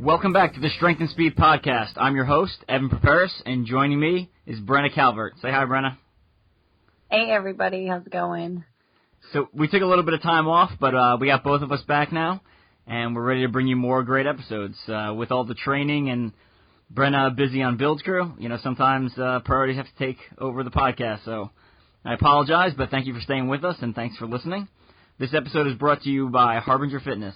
Welcome back to the Strength and Speed Podcast. I'm your host, Evan Preparis, and joining me is Brenna Calvert. Say hi, Brenna. Hey, everybody. How's it going? So we took a little bit of time off, but we got both of us back now, and we're ready to bring you more great episodes. With all the training and Brenna busy on Build Crew, sometimes priorities have to take over the podcast. So I apologize, but thank you for staying with us, and thanks for listening. This episode is brought to you by Harbinger Fitness.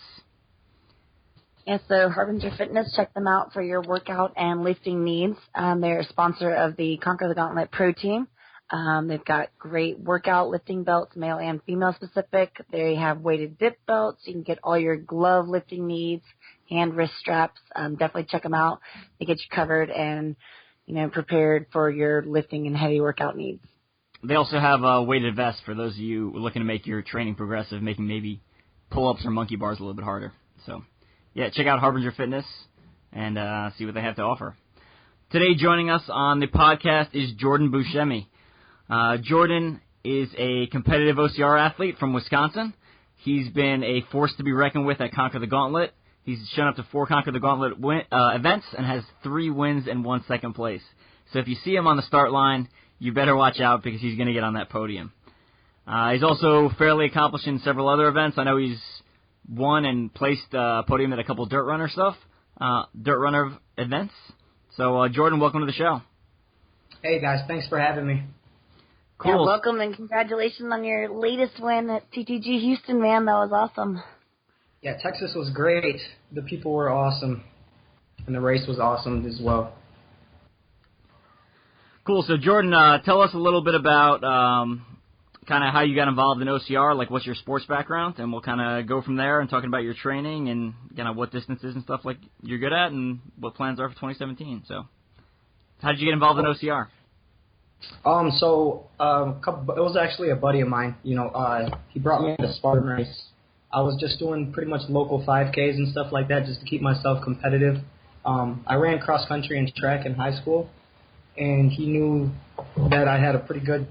Yeah, so Harbinger Fitness, check them out for your workout and lifting needs. They're a sponsor of the Conquer the Gauntlet Pro Team. They've got great workout lifting belts, male and female specific. They have weighted dip belts. You can get all your glove lifting needs, hand, wrist straps. Definitely check them out. They get you covered and, prepared for your lifting and heavy workout needs. They also have a weighted vest for those of you looking to make your training progressive, making maybe pull-ups or monkey bars a little bit harder. So, yeah, check out Harbinger Fitness and see what they have to offer. Today joining us on the podcast is Jordon Buscemi. Jordon is a competitive OCR athlete from Wisconsin. He's been a force to be reckoned with at Conquer the Gauntlet. He's shown up to 4 Conquer the Gauntlet events and has 3 wins and 1 second place. So if you see him on the start line, you better watch out because he's going to get on that podium. He's also fairly accomplished in several other events. I know he's won and placed podium at a couple dirt runner events. So, Jordon, welcome to the show. Hey, guys. Thanks for having me. Cool. Yeah, welcome and congratulations on your latest win at TTG Houston, man. That was awesome. Yeah, Texas was great. The people were awesome, and the race was awesome as well. Cool. So, Jordon, tell us a little bit about kind of how you got involved in OCR, like what's your sports background, and we'll kind of go from there and talking about your training and kind of what distances and stuff like you're good at and what plans are for 2017. So, how did you get involved in OCR? It was actually a buddy of mine. He brought me to Spartan race. I was just doing pretty much local 5Ks and stuff like that just to keep myself competitive. I ran cross country and track in high school, and he knew that I had a pretty good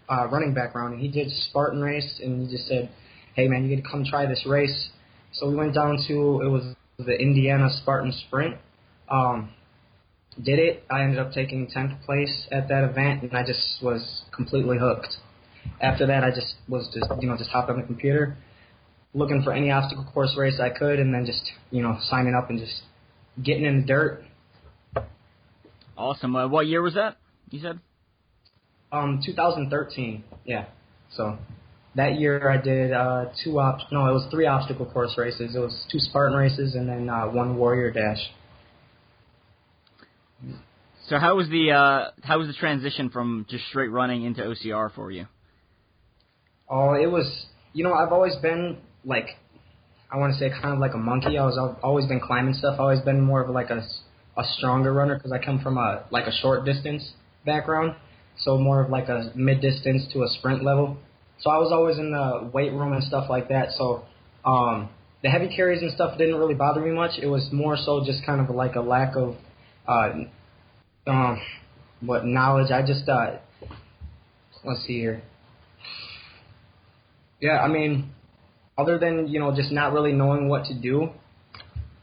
running background, and he did Spartan race, and he just said, hey, man, you got to come try this race. So we went down to, it was the Indiana Spartan Sprint. Did it. I ended up taking 10th place at that event, and I just was completely hooked. After that, I just hopped on the computer, looking for any obstacle course race I could, and then just, signing up and just getting in the dirt. Awesome. What year was that, you said? 2013, yeah. So that year I did it was 3 obstacle course races. It was 2 Spartan races and then 1 Warrior Dash. So how was the transition from just straight running into OCR for you? Oh, it was, I've always been like, I want to say kind of like a monkey. I've always been climbing stuff. I've always been more of like a stronger runner because I come from a short distance background. So more of like a mid-distance to a sprint level. So I was always in the weight room and stuff like that. So the heavy carries and stuff didn't really bother me much. It was more so just kind of like a lack of knowledge. I just, let's see here. Yeah, I mean, other than, just not really knowing what to do,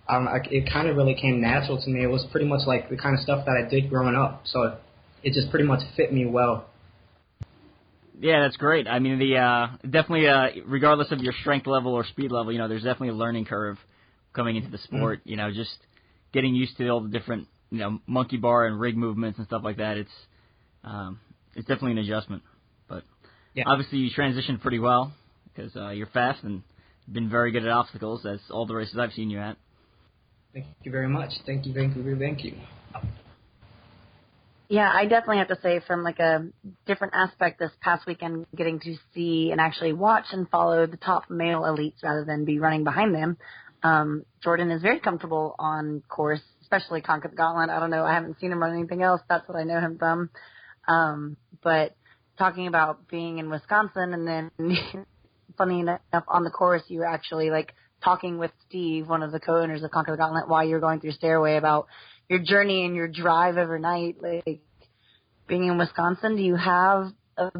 it kind of really came natural to me. It was pretty much like the kind of stuff that I did growing up. So it just pretty much fit me well. Yeah, that's great. I mean, definitely, regardless of your strength level or speed level, there's definitely a learning curve coming into the sport. Mm-hmm. Just getting used to all the different, monkey bar and rig movements and stuff like that. It's definitely an adjustment. But yeah. Obviously, you transitioned pretty well because you're fast and been very good at obstacles, as all the races I've seen you at. Thank you very much. Thank you. Yeah, I definitely have to say from like a different aspect this past weekend, getting to see and actually watch and follow the top male elites rather than be running behind them. Jordon is very comfortable on course, especially Conquer the Gauntlet. I don't know. I haven't seen him run anything else. That's what I know him from. But talking about being in Wisconsin, and then funny enough, on the course, you were actually like talking with Steve, one of the co-owners of Conquer the Gauntlet, while you were going through Stairway about your journey and your drive overnight. Like, being in Wisconsin, do you have a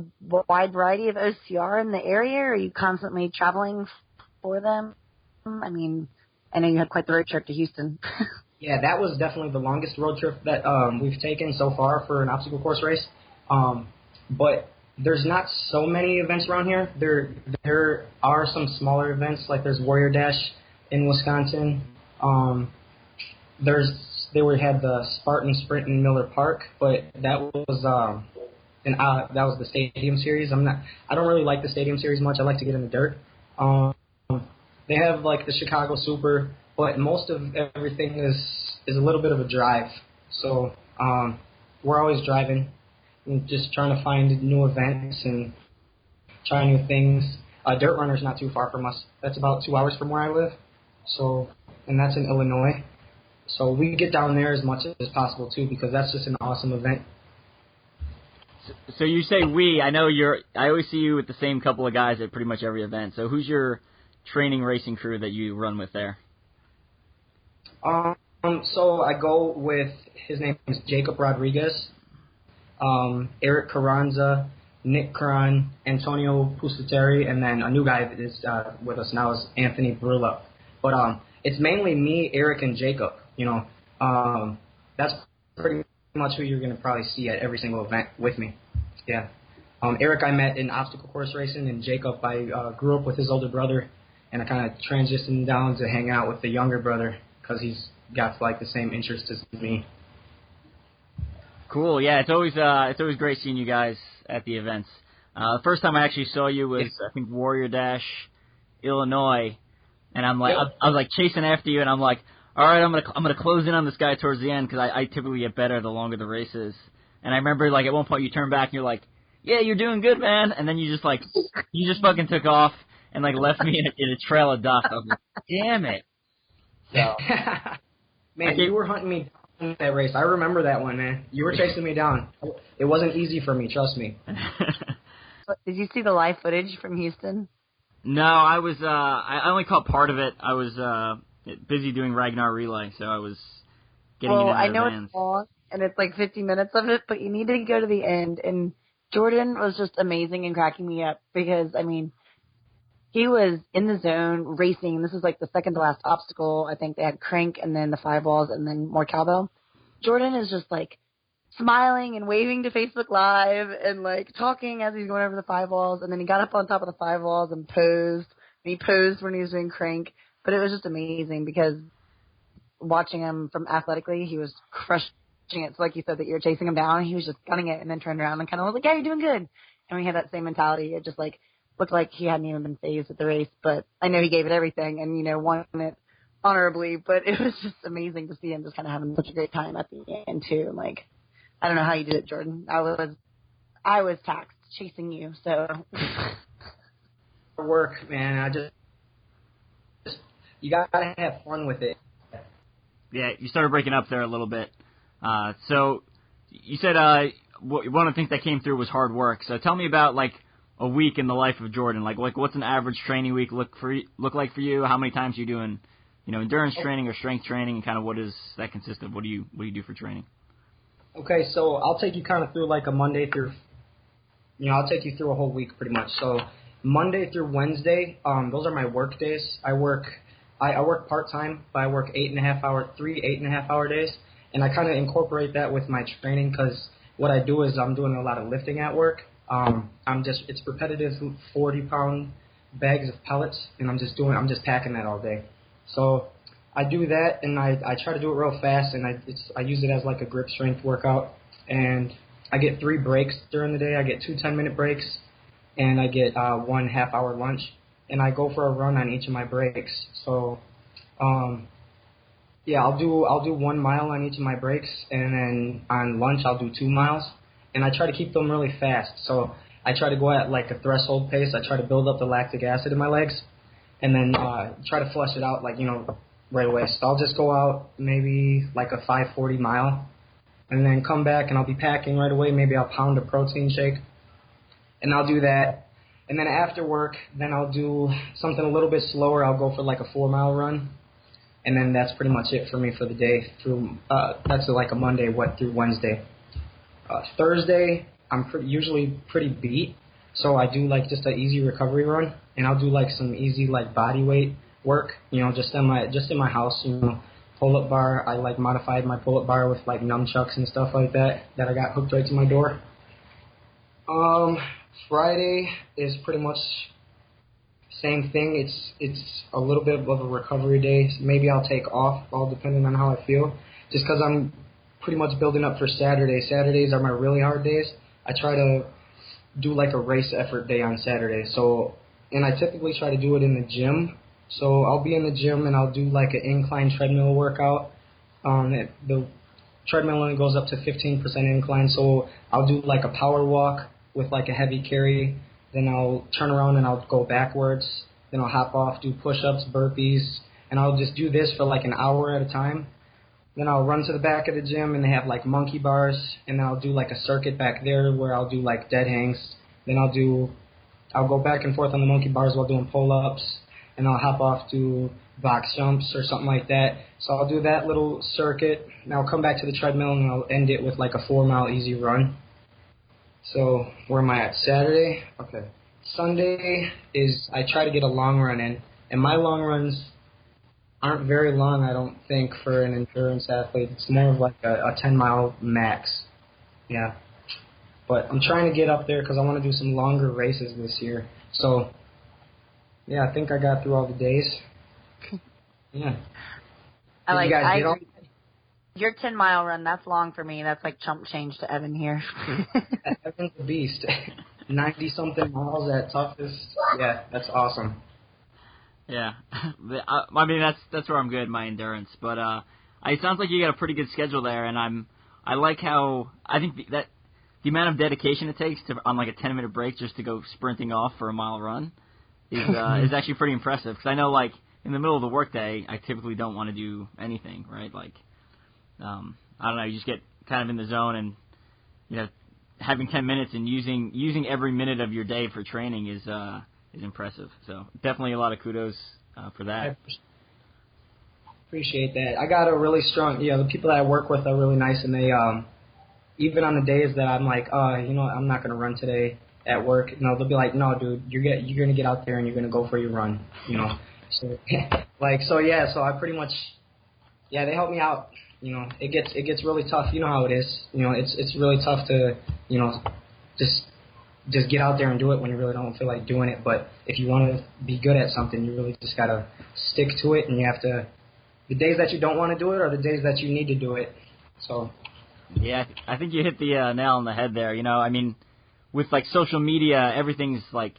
wide variety of OCR in the area? Or are you constantly traveling for them? I mean, I know you had quite the road trip to Houston. Yeah, that was definitely the longest road trip that we've taken so far for an obstacle course race. But there's not so many events around here. There are some smaller events, like there's Warrior Dash in Wisconsin. They had the Spartan Sprint in Miller Park, but that was that was the Stadium Series. I don't really like the Stadium Series much. I like to get in the dirt. They have like the Chicago Super, but most of everything is a little bit of a drive. So we're always driving and just trying to find new events and try new things. Dirt Runner's not too far from us. That's about 2 hours from where I live. So, and that's in Illinois. So we get down there as much as possible too, because that's just an awesome event. So you say we. I know I always see you with the same couple of guys at pretty much every event. So who's your training racing crew that you run with there? So I go with, his name is Jacob Rodriguez, Eric Carranza, Nick Cron, Antonio Pusateri, and then a new guy that is with us now is Anthony Brilla. But it's mainly me, Eric, and Jacob. You know, that's pretty much who you're going to probably see at every single event with me. Yeah. Eric I met in obstacle course racing, and Jacob I grew up with his older brother, and I kind of transitioned down to hang out with the younger brother because he's got like the same interests as me. Cool. Yeah, it's always great seeing you guys at the events. The first time I actually saw you was I think Warrior Dash, Illinois, and I'm like I was like chasing after you, and I'm like, all right, I'm gonna close in on this guy towards the end because I typically get better the longer the race is. And I remember like at one point you turned back and you're like, yeah, you're doing good, man. And then you just fucking took off and like left me in a trail of dust. I was like, damn it. So, man, you were hunting me down in that race. I remember that one, man. You were chasing me down. It wasn't easy for me, trust me. Did you see the live footage from Houston? No, I was. I only caught part of it. I was busy doing Ragnar Relay, so I was getting into I know vans. it's long, and it's like 50 minutes of it, but you need to go to the end. And Jordan was just amazing and cracking me up because, I mean, he was in the zone racing. This was like the second to last obstacle. I think they had crank and then the 5 balls and then more cowbell. Jordan is just like smiling and waving to Facebook Live and like talking as he's going over the 5 balls. And then he got up on top of the 5 balls and posed. And he posed when he was doing crank. But it was just amazing because watching him from athletically, he was crushing it. So like you said that you were chasing him down, he was just gunning it and then turned around and kind of was like, yeah, you're doing good. And we had that same mentality. It just like looked like he hadn't even been phased at the race. But I know he gave it everything and, you know, won it honorably. But it was just amazing to see him just kind of having such a great time at the end too. And like, I don't know how you did it, Jordan. I was taxed chasing you. So work, man. You gotta have fun with it. Yeah, you started breaking up there a little bit. So you said one of the things that came through was hard work. So tell me about like a week in the life of Jordan. Like what's an average training week look like for you? How many times are you doing, you know, endurance training or strength training, and kind of what does that consist of? What do you do for training? Okay, so I'll take you kind of through like a Monday through, you know, I'll take you through a whole week pretty much. So Monday through Wednesday, those are my work days. I work part-time, but I work 3 8.5-hour days, and I kind of incorporate that with my training because what I do is I'm doing a lot of lifting at work. It's repetitive 40-pound bags of pellets, and I'm just packing that all day. So I do that, and I try to do it real fast, and I use it as like a grip strength workout, and I get 3 breaks during the day. I get 2 10-minute breaks, and I get 1 half-hour lunch. And I go for a run on each of my breaks. So, I'll do 1 mile on each of my breaks, and then on lunch I'll do 2 miles. And I try to keep them really fast. So I try to go at like a threshold pace. I try to build up the lactic acid in my legs, and then try to flush it out like, you know, right away. So I'll just go out maybe like a 5:40 mile, and then come back and I'll be packing right away. Maybe I'll pound a protein shake, and I'll do that. And then after work, then I'll do something a little bit slower. I'll go for like a 4-mile run, and then that's pretty much it for me for the day. Through that's like a Monday through Wednesday. Thursday, I'm usually pretty beat, so I do like just an easy recovery run, and I'll do like some easy like body weight work, just in my house, pull-up bar. I like modified my pull-up bar with like nunchucks and stuff like that I got hooked right to my door. Friday is pretty much same thing. It's a little bit of a recovery day. Maybe I'll take off, all depending on how I feel, just because I'm pretty much building up for Saturday. Saturdays are my really hard days. I try to do like a race effort day on Saturday. And I typically try to do it in the gym. So I'll be in the gym and I'll do like an incline treadmill workout. The treadmill only goes up to 15% incline, so I'll do like a power walk with like a heavy carry. Then I'll turn around and I'll go backwards. Then I'll hop off, do push-ups, burpees, and I'll just do this for like an hour at a time. Then I'll run to the back of the gym, and they have like monkey bars, and then I'll do like a circuit back there where I'll do like dead hangs. Then I'll go back and forth on the monkey bars while doing pull-ups, and I'll hop off to box jumps or something like that. So I'll do that little circuit, and I'll come back to the treadmill, and I'll end it with like a 4-mile easy run. So where am I at? Saturday? Okay. Sunday is I try to get a long run in, and my long runs aren't very long, I don't think, for an endurance athlete. It's more of like a 10-mile max. Yeah. But I'm trying to get up there because I want to do some longer races this year. So, yeah, I think I got through all the days. Yeah. Your 10-mile run, that's long for me. That's like chump change to Evan here. Evan's a beast. 90-something miles at toughest. Yeah, that's awesome. Yeah, I mean that's where I'm good, my endurance. But it sounds like you got a pretty good schedule there, and I like how I think that the amount of dedication it takes on like a 10-minute break just to go sprinting off for a mile run is actually pretty impressive. Because I know like in the middle of the workday, I typically don't want to do anything, right? Like I don't know, you just get kind of in the zone, and having 10 minutes and using every minute of your day for training is impressive. So definitely a lot of kudos for that. I appreciate that. I got a really strong, the people that I work with are really nice, and they, even on the days that I'm like, I'm not going to run today at work, they'll be like, no, dude, you're going to get out there and you're going to go for your run, So, so I pretty much, they help me out. It gets really tough. You know how it is. It's really tough to, just get out there and do it when you really don't feel like doing it. But if you want to be good at something, you really just got to stick to it, and you have to – the days that you don't want to do it are the days that you need to do it. So. Yeah, I think you hit the nail on the head there. I mean, with, like, social media, everything's like,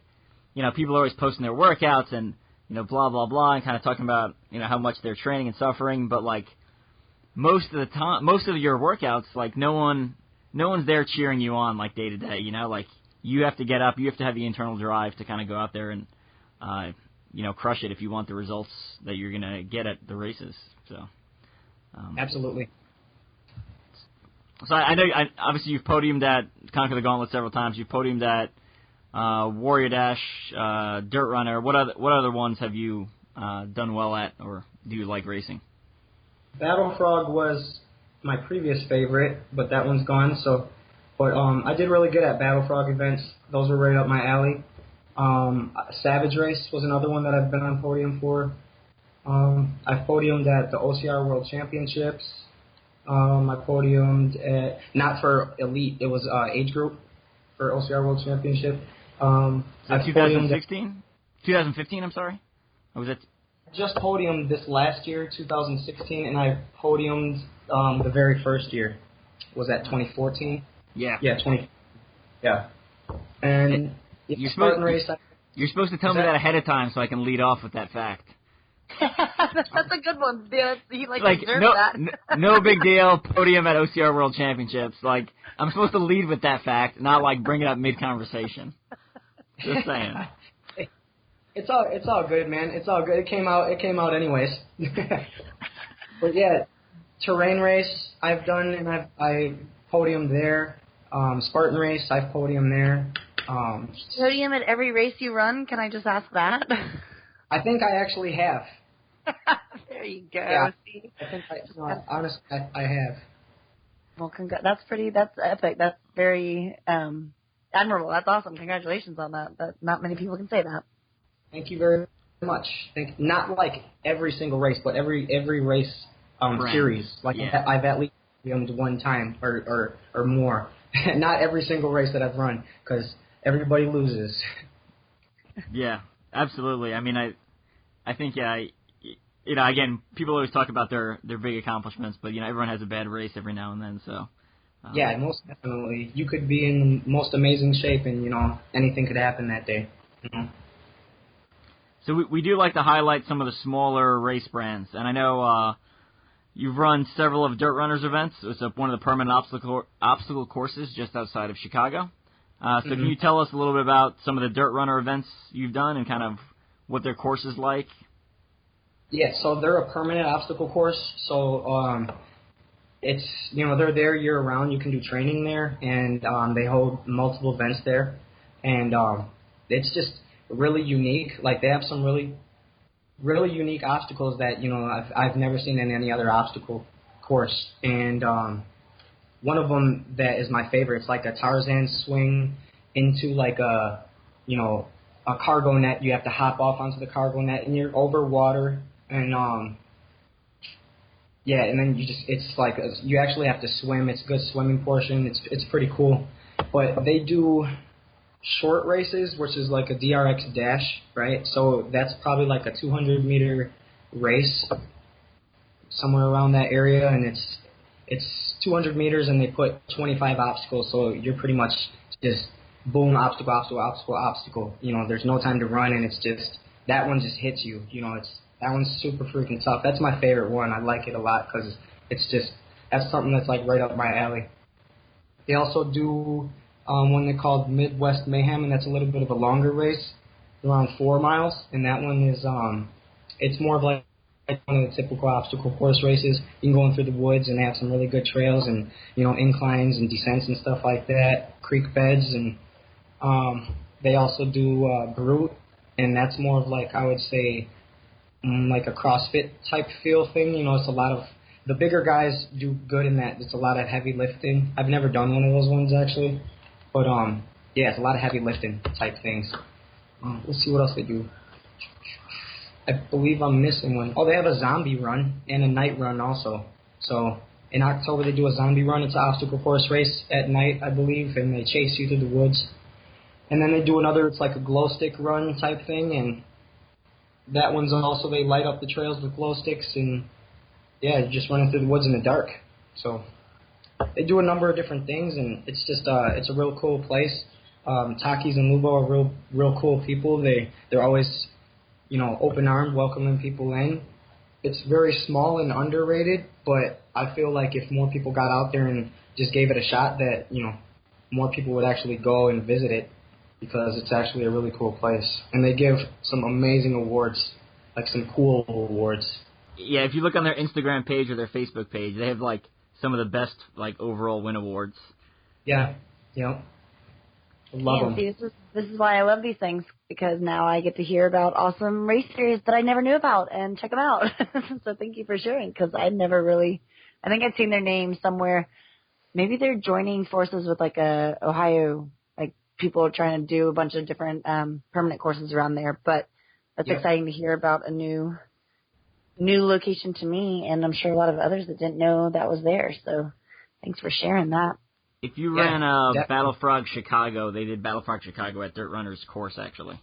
people are always posting their workouts and, blah, blah, blah, and kind of talking about, how much they're training and suffering. But, like, most of the time, most of your workouts, like, no one's there cheering you on, like, day to day, like, you have to get up. You have to have the internal drive to kind of go out there and, crush it if you want the results that you're going to get at the races. So, absolutely. So I know, obviously, you've podiumed at Conquer the Gauntlet several times. You've podiumed at Warrior Dash, Dirt Runner. What other ones have you done well at, or do you like racing? Battle Frog was my previous favorite, but that one's gone. So. But I did really good at Battle Frog events. Those were right up my alley. Savage Race was another one that I've been on podium for. I've podiumed at the OCR World Championships. I podiumed at, not for elite, it was age group for OCR World Championship. 2016? 2015, I'm sorry? Or was it? I just podiumed this last year, 2016, and I podiumed the very first year. Was that 2014? Yeah. Yeah, 20. Yeah. And you're supposed to tell me that ahead of time so I can lead off with that fact. That's a good one, dude. You like that. No big deal. Podium at OCR World Championships. Like, I'm supposed to lead with that fact, not like bring it up mid-conversation. Just saying. It's all good, man. It's all good. It came out anyways. But yeah, terrain race I've done, and I podiumed there. Spartan race I've podiumed there. Podium at every race you run? Can I just ask that? I think I actually have. There you go. Yeah, See? I think honestly I have. Well, that's epic. That's very admirable. That's awesome. Congratulations on that. Not many people can say that. Thank you very much. Not like every single race, but every race series. Like I've at least podiumed one time or more. Not every single race that I've run, because everybody loses. Yeah, absolutely. I mean, I think again, people always talk about their big accomplishments, but everyone has a bad race every now and then. So. Yeah, most definitely. You could be in the most amazing shape, and anything could happen that day. So we do like to highlight some of the smaller race brands, and I know you've run several of Dirt Runners events. It's one of the permanent obstacle courses just outside of Chicago. So can you tell us a little bit about some of the Dirt Runner events you've done and kind of what their course is like? Yeah, so they're a permanent obstacle course. So it's they're there year round. You can do training there, and they hold multiple events there, and it's just really unique. Like they have some really unique obstacles that I've never seen in any other obstacle course, and one of them that is my favorite. It's like a Tarzan swing into like a cargo net. You have to hop off onto the cargo net, and you're over water, and and then it's like you actually have to swim. It's a good swimming portion. It's pretty cool, but they do short races, which is like a DRX dash, right? So that's probably like a 200-meter race, somewhere around that area, and it's 200 meters, and they put 25 obstacles, so you're pretty much just boom, obstacle. There's no time to run, and it's just that one just hits you. That one's super freaking tough. That's my favorite one. I like it a lot because that's something that's like right up my alley. They also do one they called Midwest Mayhem, and that's a little bit of a longer race, around 4 miles, and that one is it's more of like one of the typical obstacle course races. You can go in through the woods, and they have some really good trails and inclines and descents and stuff like that, creek beds, and they also do Brute, and that's more of like, I would say, like a CrossFit type feel thing. It's a lot of the bigger guys do good in that. It's a lot of heavy lifting. I've never done one of those ones actually. But, it's a lot of heavy lifting type things. Let's see what else they do. I believe I'm missing one. Oh, they have a zombie run and a night run also. So, in October they do a zombie run. It's an obstacle course race at night, I believe, and they chase you through the woods. And then they do another, it's like a glow stick run type thing, and that one's also, they light up the trails with glow sticks, and, you're just running through the woods in the dark. So they do a number of different things, and it's just it's a real cool place. Takis and Lubo are real cool people. They're always open-armed, welcoming people in. It's very small and underrated, but I feel like if more people got out there and just gave it a shot, that more people would actually go and visit it, because it's actually a really cool place. And they give some amazing awards, like some cool awards. Yeah, if you look on their Instagram page or their Facebook page, they have like some of the best like overall win awards. Yeah, I love them. See, this is why I love these things, because now I get to hear about awesome race series that I never knew about and check them out. So thank you for sharing, because I think I'd seen their name somewhere. Maybe they're joining forces with like a Ohio, like people are trying to do a bunch of different permanent courses around there. But that's exciting to hear about a new location to me, and I'm sure a lot of others that didn't know that was there. So thanks for sharing that. If you ran Battle Frog Chicago, they did Battle Frog Chicago at Dirt Runner's course, actually.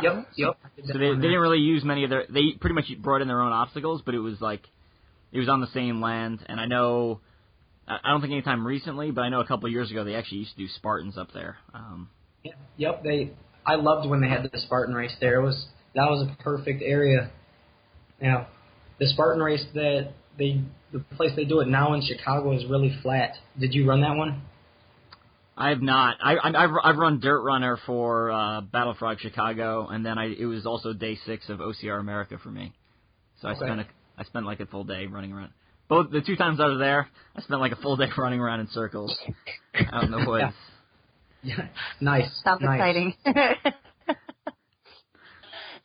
Yep. So they didn't really use many of they pretty much brought in their own obstacles, but it was on the same land. And I don't think anytime recently, but I know a couple of years ago they actually used to do Spartans up there. Yep. I loved when they had the Spartan race there. That was a perfect area. The Spartan race the place they do it now in Chicago is really flat. Did you run that one? I have not. I've run Dirt Runner for Battle Frog Chicago, and then it was also day 6 of OCR America for me. So Okay. I spent like a full day running around. Both the 2 times I was there, I spent like a full day running around in circles out in the woods. Yeah. Nice. Sounds nice. exciting.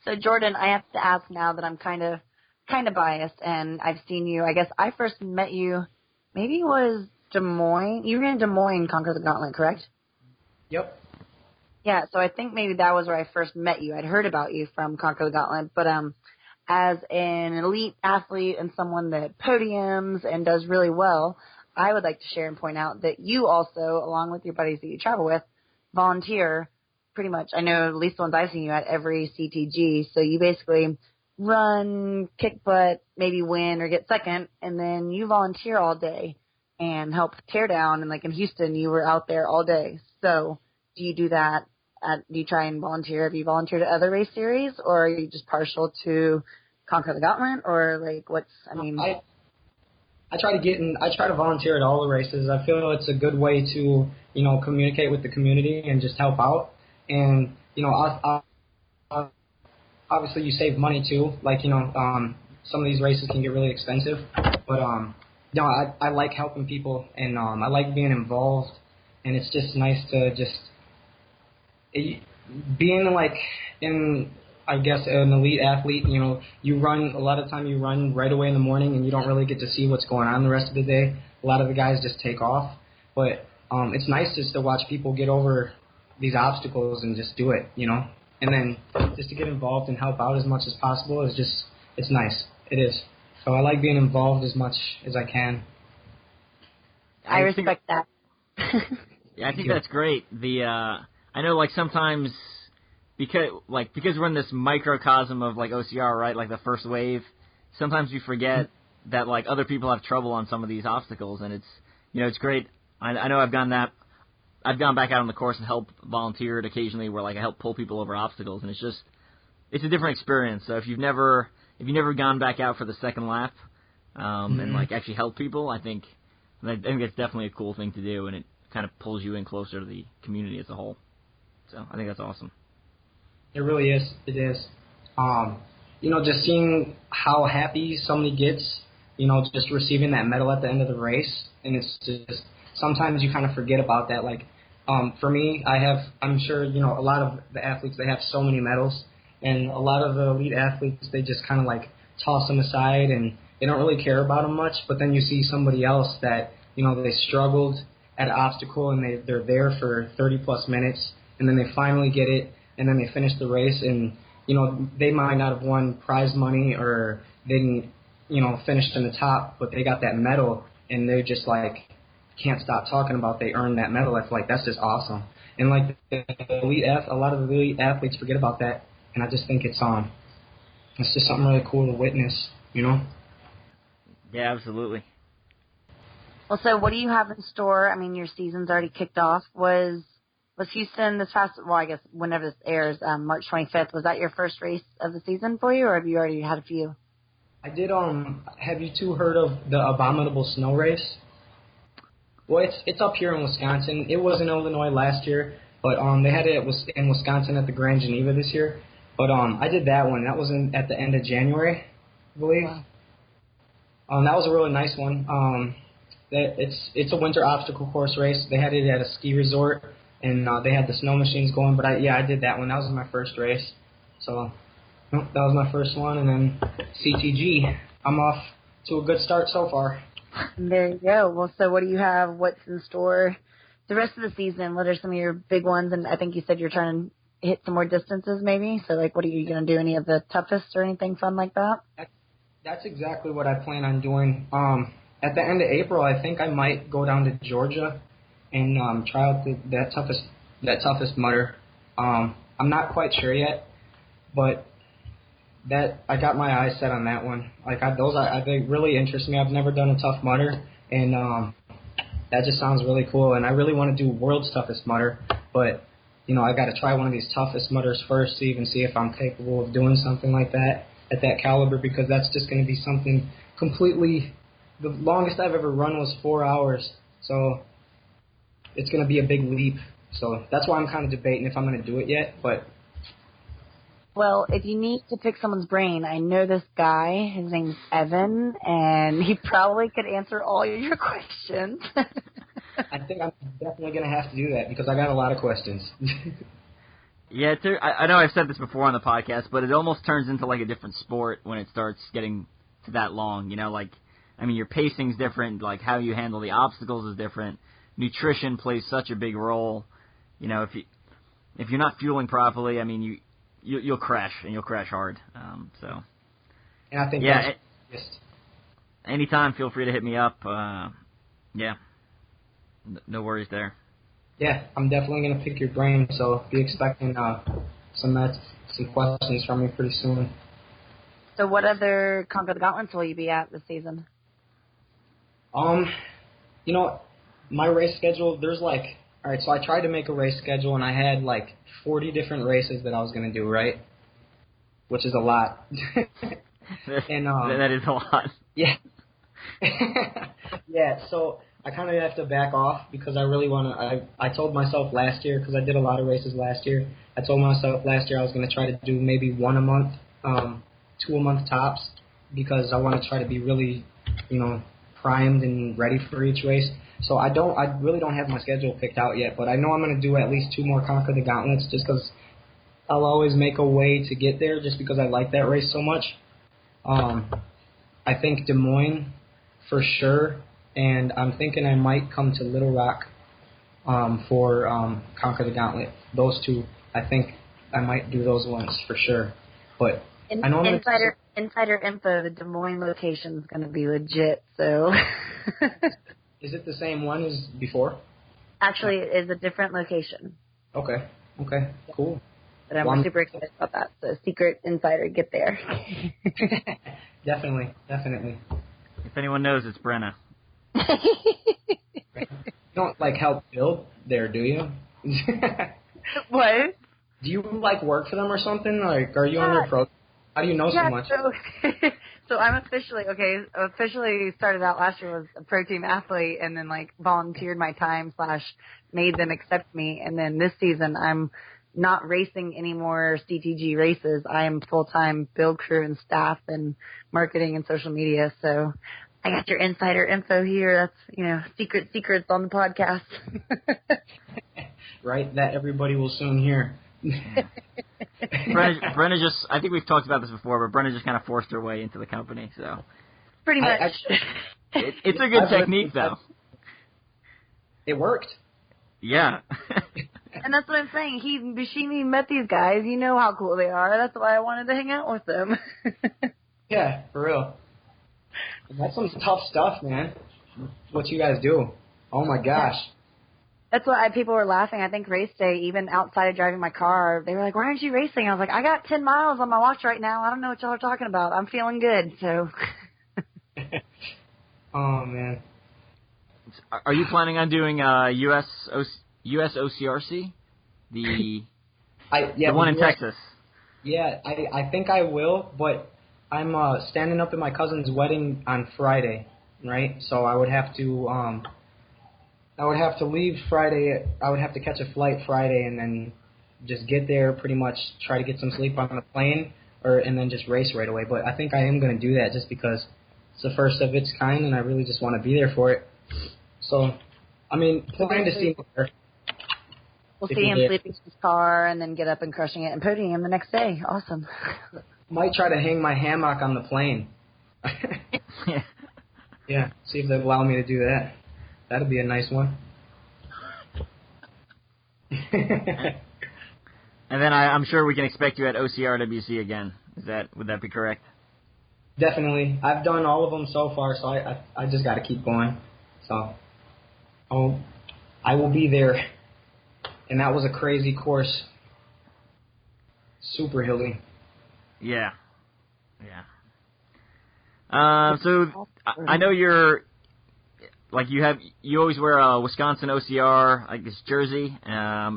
So Jordan, I have to ask now that I'm kind of biased, and I've seen you. I guess I first met you, maybe it was Des Moines. You were in Des Moines, Conquer the Gauntlet, correct? Yep. Yeah, so I think maybe that was where I first met you. I'd heard about you from Conquer the Gauntlet, but as an elite athlete and someone that podiums and does really well, I would like to share and point out that you also, along with your buddies that you travel with, volunteer pretty much. I know at least the ones I've seen you at every CTG, so you basically run, kick butt, maybe win or get second, and then you volunteer all day and help tear down. And like in Houston, you were out there all day. So do you do that? Do you try and volunteer? Have you volunteered at other race series, or are you just partial to Conquer the Gauntlet, or like I try to get in. I try to volunteer at all the races. I feel it's a good way to, communicate with the community and just help out. And obviously you save money too. Like some of these races can get really expensive, but I like helping people, and I like being involved. And it's just nice to being like in, I guess, an elite athlete. You run a lot of time. You run right away in the morning, and you don't really get to see what's going on the rest of the day. A lot of the guys just take off, but it's nice just to watch people get over these obstacles and just do it, And then just to get involved and help out as much as possible it's nice. It is. So I like being involved as much as I can. I respect that. Yeah, I think that's great. I know, like, sometimes because we're in this microcosm of like OCR, right? Like the first wave. Sometimes you forget that like other people have trouble on some of these obstacles, and it's great. I know I've gone back out on the course and helped volunteered occasionally, where like I help pull people over obstacles, and it's a different experience. So if you've never gone back out for the second lap, and like actually help people, I think it's definitely a cool thing to do, and it kind of pulls you in closer to the community as a whole. So I think that's awesome. It really is. It is. Just seeing how happy somebody gets, just receiving that medal at the end of the race, and it's just sometimes you kind of forget about that. Like, for me, I'm sure, a lot of the athletes, they have so many medals, and a lot of the elite athletes, they just kind of like toss them aside and they don't really care about them much. But then you see somebody else that, they struggled at an obstacle and they're there for 30 plus minutes, and then they finally get it, and then they finish the race, and, they might not have won prize money or they didn't, finish in the top, but they got that medal, and they're just like, can't stop talking about they earned that medal. I feel like that's just awesome. And like a lot of the elite athletes forget about that, and I just think it's just something really cool to witness, Yeah, absolutely. Well, so what do you have in store? I mean, your season's already kicked off. Was Houston this past, well, I guess whenever this airs, March 25th, was that your first race of the season for you, or have you already had a few? I did, have you two heard of the Abominable Snow Race? Well, it's up here in Wisconsin. It was in Illinois last year, but they had it in Wisconsin at the Grand Geneva this year. But I did that one. That was at the end of January, I believe. Wow. That was a really nice one. It's a winter obstacle course race. They had it at a ski resort, and they had the snow machines going. But I did that one. That was my first race. So that was my first one, and then CTG. I'm off to a good start so far. There you go. Well, so what do you have? What's in store the rest of the season? What are some of your big ones? And I think you said you're trying to hit some more distances maybe. So, like, what are you going to do? Any of the toughest or anything fun like that? That's exactly what I plan on doing. At the end of April, I think I might go down to Georgia and try out that toughest mutter. I'm not quite sure yet, but that I got my eyes set on that one. Like they really interest me. I've never done a tough mutter, and that just sounds really cool. And I really want to do world's toughest mutter, but I got to try one of these toughest mutters first to even see if I'm capable of doing something like that at that caliber, because that's just going to be something completely. The longest I've ever run was 4 hours, so it's going to be a big leap. So that's why I'm kind of debating if I'm going to do it yet. But well, if you need to pick someone's brain, I know this guy. His name's Evan, and he probably could answer all your questions. I think I'm definitely going to have to do that because I got a lot of questions. Yeah, I know I've said this before on the podcast, but it almost turns into like a different sport when it starts getting to that long. You know, like, I mean, your pacing's different, like how you handle the obstacles is different. Nutrition plays such a big role. You know, if you're not fueling properly, I mean, you'll crash, and you'll crash hard. So. And I think yeah, that's just anytime, feel free to hit me up. Yeah, no worries there. Yeah, I'm definitely going to pick your brain, so be expecting some questions from me pretty soon. So what other Conquer the Gauntlets will you be at this season? You know, my race schedule, there's like, all right, so I tried to make a race schedule, and I had like 40 different races that I was going to do, right? Which is a lot. And that is a lot. Yeah. Yeah, so I kind of have to back off because I really want to. I told myself last year, because I did a lot of races last year, I told myself last year I was going to try to do maybe one a month, 2 a month tops, because I want to try to be really, primed and ready for each race. So I really don't have my schedule picked out yet, but I know I'm going to do at least 2 more Conquer the Gauntlets just because I'll always make a way to get there just because I like that race so much. I think Des Moines for sure, and I'm thinking I might come to Little Rock for Conquer the Gauntlet. Those 2, I think I might do those ones for sure. But I know Insider info, the Des Moines location is going to be legit, so... Is it the same one as before? Actually, it is a different location. Okay, cool. But I'm super excited about that. So, secret insider, get there. Definitely. If anyone knows, it's Brenna. You don't, help build there, do you? What? Do you, work for them or something? Are you on their program? How do you know so much? So I'm officially started out last year as a pro team athlete and then, volunteered my time / made them accept me. And then this season I'm not racing any more CTG races. I am full-time build crew and staff and marketing and social media. So I got your insider info here. That's, secrets on the podcast. Right, that everybody will soon hear. Brenna just, I think we've talked about this before, but Brenna just kind of forced her way into the company, so. Pretty much. It's a good technique, though. It worked. Yeah. And that's what I'm saying. Buscemi met these guys. You know how cool they are. That's why I wanted to hang out with them. Yeah, for real. That's some tough stuff, man. What you guys do. Oh, my gosh. That's why people were laughing. I think race day, even outside of driving my car, they were like, "Why aren't you racing?" I was like, "I got 10 miles on my watch right now. I don't know what y'all are talking about. I'm feeling good." So. Oh, man. Are you planning on doing US OCRC? The one in Texas. Yeah, I think I will, but I'm standing up at my cousin's wedding on Friday, right? So I would have to leave Friday. I would have to catch a flight Friday and then just get there, pretty much try to get some sleep on the plane, and then just race right away. But I think I am going to do that just because it's the first of its kind, and I really just want to be there for it. So, I mean, plan to see him there. We'll see him sleeping in his car and then get up and crushing it and podium the next day. Awesome. Might try to hang my hammock on the plane. Yeah, see if they'll allow me to do that. That'd be a nice one. And then I'm sure we can expect you at OCRWC again. Would that be correct? Definitely. I've done all of them so far, so I just got to keep going. So I will be there. And that was a crazy course. Super hilly. Yeah. So I know you're. You always wear a Wisconsin OCR, jersey. I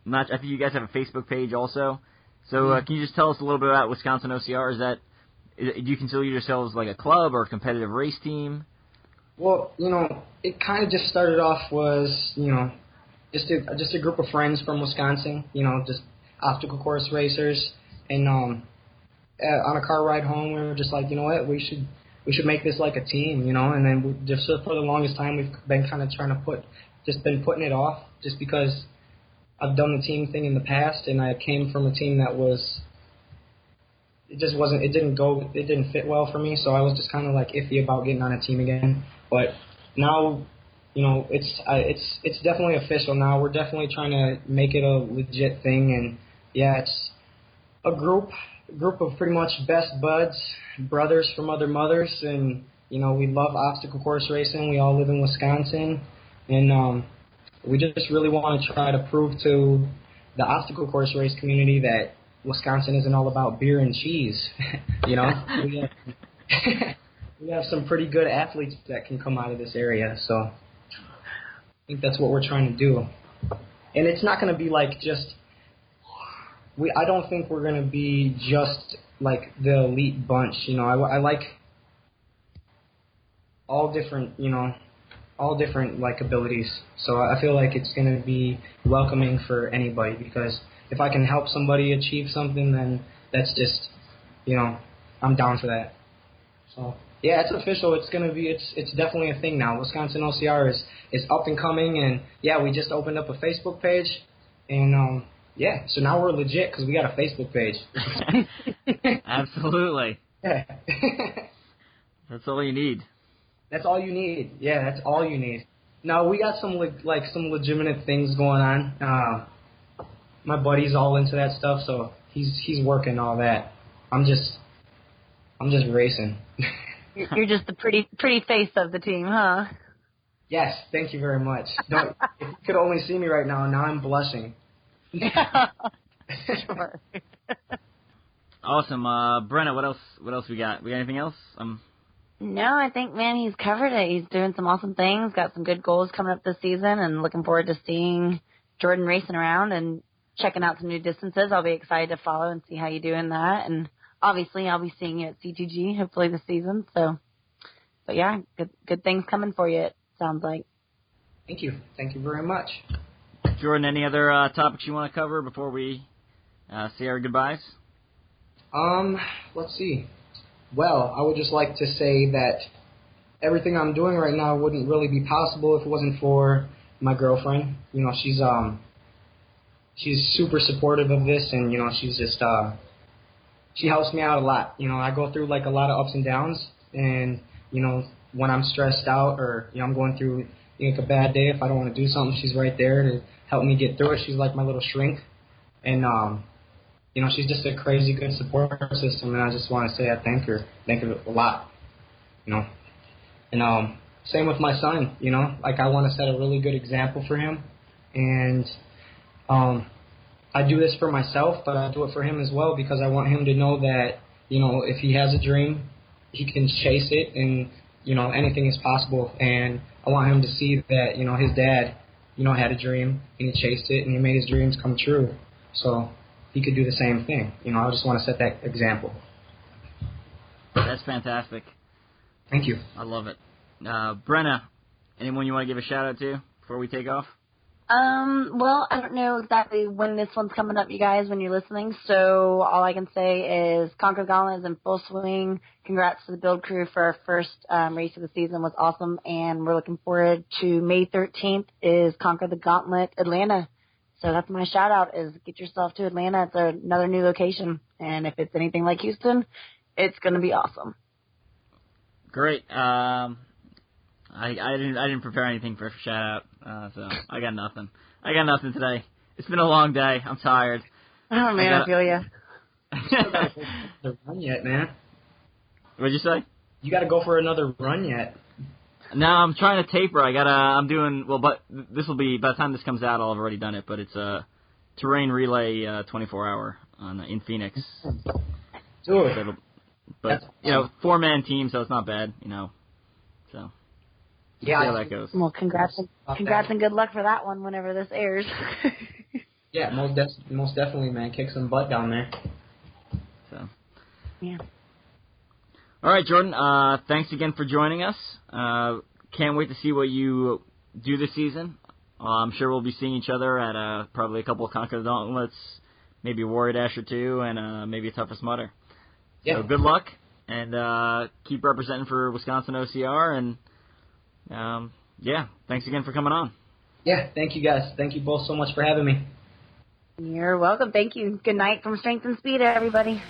think you guys have a Facebook page also. So can you just tell us a little bit about Wisconsin OCR? Do you consider yourselves like a club or a competitive race team? Well, it kind of just started off was, just a group of friends from Wisconsin, just obstacle course racers, and on a car ride home, we were just like, you know what, we should make this like a team, and then just for the longest time we've been kind of been putting it off, just because I've done the team thing in the past, and I came from a team that it didn't fit well for me, so I was just kind of like iffy about getting on a team again. But now, it's definitely official now. We're definitely trying to make it a legit thing, and yeah, it's a group of pretty much best buds, brothers from other mothers, and we love obstacle course racing. We all live in Wisconsin, and we just really want to try to prove to the obstacle course race community that Wisconsin isn't all about beer and cheese. we have some pretty good athletes that can come out of this area, so I think that's what we're trying to do. And it's not going to be like I don't think we're going to be just like the elite bunch. I like all different like abilities. So I feel like it's going to be welcoming for anybody, because if I can help somebody achieve something, then that's just, I'm down for that. So yeah, it's official. It's definitely a thing now. Wisconsin OCR is up and coming, and yeah, we just opened up a Facebook page, and yeah, so now we're legit because we got a Facebook page. Absolutely. Yeah. That's all you need. That's all you need. Yeah, that's all you need. Now we got some legitimate things going on. My buddy's all into that stuff, so he's working all that. I'm just racing. You're just the pretty face of the team, huh? Yes, thank you very much. If you could only see me right now I'm blushing. Sure. Awesome. Brenna, what else we got? We got anything else? No, I think, man, he's covered it. He's doing some awesome things, got some good goals coming up this season, and looking forward to seeing Jordon racing around and checking out some new distances. I'll be excited to follow and see how you do in that. And obviously, I'll be seeing you at C2G hopefully this season. So, but yeah, good things coming for you, it sounds like. Thank you. Thank you very much. Jordon, any other topics you want to cover before we say our goodbyes? Let's see. Well, I would just like to say that everything I'm doing right now wouldn't really be possible if it wasn't for my girlfriend. She's super supportive of this, and she's just she helps me out a lot. I go through like a lot of ups and downs, and when I'm stressed out or I'm going through like a bad day, if I don't want to do something, she's right there to help me get through it. She's like my little shrink, and she's just a crazy good support system, and I just want to say I thank her a lot, and same with my son, like I want to set a really good example for him, and I do this for myself, but I do it for him as well, because I want him to know that, if he has a dream, he can chase it, and, anything is possible. And I want him to see that, his dad, had a dream, and he chased it, and he made his dreams come true. So he could do the same thing. I just want to set that example. That's fantastic. Thank you. I love it. Brenna, anyone you want to give a shout-out to before we take off? Well, I don't know exactly when this one's coming up, you guys, when you're listening, so all I can say is Conquer the Gauntlet is in full swing. Congrats to the build crew for our first race of the season. It was awesome, and we're looking forward to May 13th is Conquer the Gauntlet Atlanta. So that's my shout-out, is get yourself to Atlanta. It's another new location, and if it's anything like Houston, it's going to be awesome. Great. I didn't prepare anything for a shout out, so I got nothing. I got nothing today. It's been a long day. I'm tired. Oh man, I feel you. The run yet, man. What'd you say? You got to go for another run yet. No, I'm trying to taper. I'm doing but this will be, by the time this comes out, I'll have already done it. But it's a terrain relay 24-hour in Phoenix. Do it. But 4-man team, so it's not bad. So. Yeah, see how that goes. Well, congrats and good luck for that one whenever this airs. Yeah, most definitely, man. Kick some butt down there. So. Yeah. All right, Jordon. Thanks again for joining us. Can't wait to see what you do this season I'm sure we'll be seeing each other at probably a couple of Conquer the Gauntlets, maybe a Warrior Dash or two, and maybe a Toughest Mudder. Yeah. So good luck, and keep representing for Wisconsin OCR, and yeah, thanks again for coming on. Yeah, thank you guys. Thank you both so much for having me. You're welcome. Thank you. Good night from Strength and Speed, everybody.